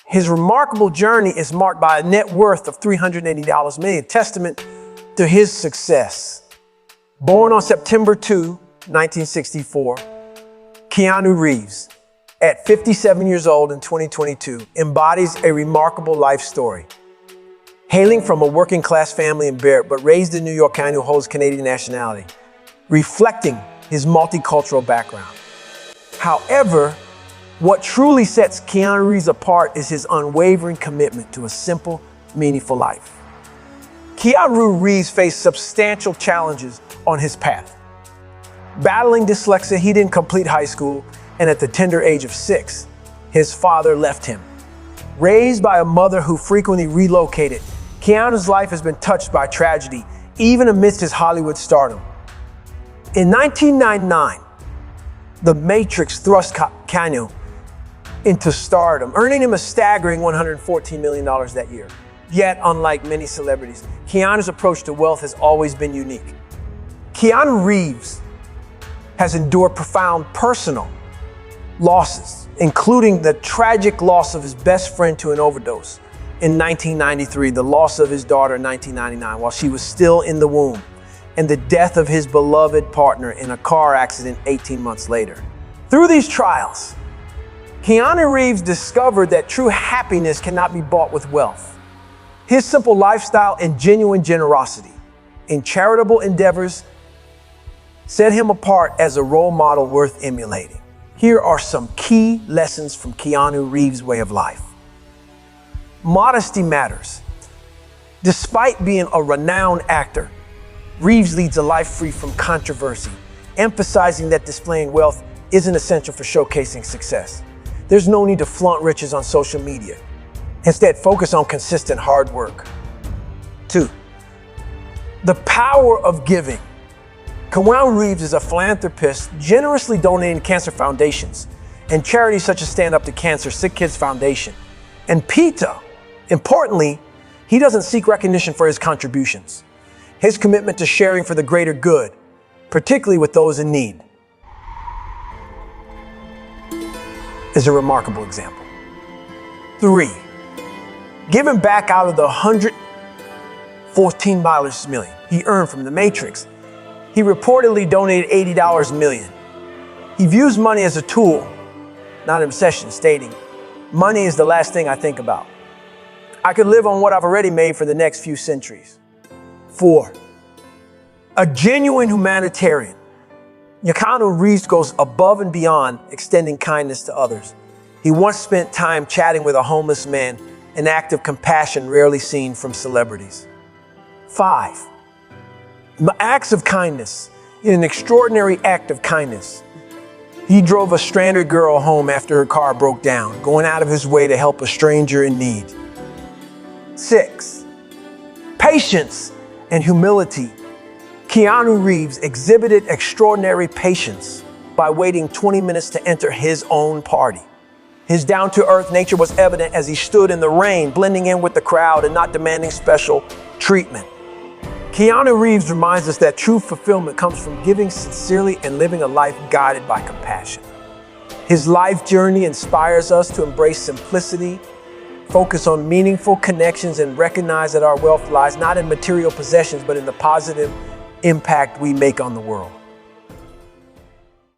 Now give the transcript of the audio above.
His remarkable journey is marked by a net worth of $380 million, testament to his success. Born on September 2, 1964, Keanu Reeves, at 57 years old in 2022, embodies a remarkable life story. Hailing from a working-class family in Barrett, but raised in New York, Keanu holds Canadian nationality, reflecting his multicultural background. However, what truly sets Keanu Reeves apart is his unwavering commitment to a simple, meaningful life. Keanu Reeves faced substantial challenges on his path. Battling dyslexia, he didn't complete high school, and at the tender age of 6, his father left him. Raised by a mother who frequently relocated, Keanu's life has been touched by tragedy, even amidst his Hollywood stardom. In 1999, The Matrix thrust Keanu into stardom, earning him a staggering $114 million that year. Yet, unlike many celebrities, Keanu's approach to wealth has always been unique. Keanu Reeves has endured profound personal losses, including the tragic loss of his best friend to an overdose in 1993, the loss of his daughter in 1999 while she was still in the womb, and the death of his beloved partner in a car accident 18 months later. Through these trials, Keanu Reeves discovered that true happiness cannot be bought with wealth. His simple lifestyle and genuine generosity in charitable endeavors set him apart as a role model worth emulating. Here are some key lessons from Keanu Reeves' way of life. Modesty matters. Despite being a renowned actor, Reeves leads a life free from controversy, emphasizing that displaying wealth isn't essential for showcasing success. There's no need to flaunt riches on social media. Instead, focus on consistent hard work. 2. The power of giving. Keanu Reeves is a philanthropist, generously donating cancer foundations and charities such as Stand Up to Cancer, Sick Kids Foundation, and PETA. Importantly, he doesn't seek recognition for his contributions. His commitment to sharing for the greater good, particularly with those in need, is a remarkable example. 3. Giving back out of the $114 million he earned from The Matrix, he reportedly donated $80 million. He views money as a tool, not an obsession, stating, "Money is the last thing I think about. I could live on what I've already made for the next few centuries." 4. A genuine humanitarian. Keanu Reeves goes above and beyond, extending kindness to others. He once spent time chatting with a homeless man, an act of compassion rarely seen from celebrities. 5. Acts of kindness. In an extraordinary act of kindness, he drove a stranded girl home after her car broke down, going out of his way to help a stranger in need. 6. Patience and humility. Keanu Reeves exhibited extraordinary patience by waiting 20 minutes to enter his own party. His down-to-earth nature was evident as he stood in the rain, blending in with the crowd and not demanding special treatment. Keanu Reeves reminds us that true fulfillment comes from giving sincerely and living a life guided by compassion. His life journey inspires us to embrace simplicity, focus on meaningful connections, and recognize that our wealth lies not in material possessions, but in the positive impact we make on the world.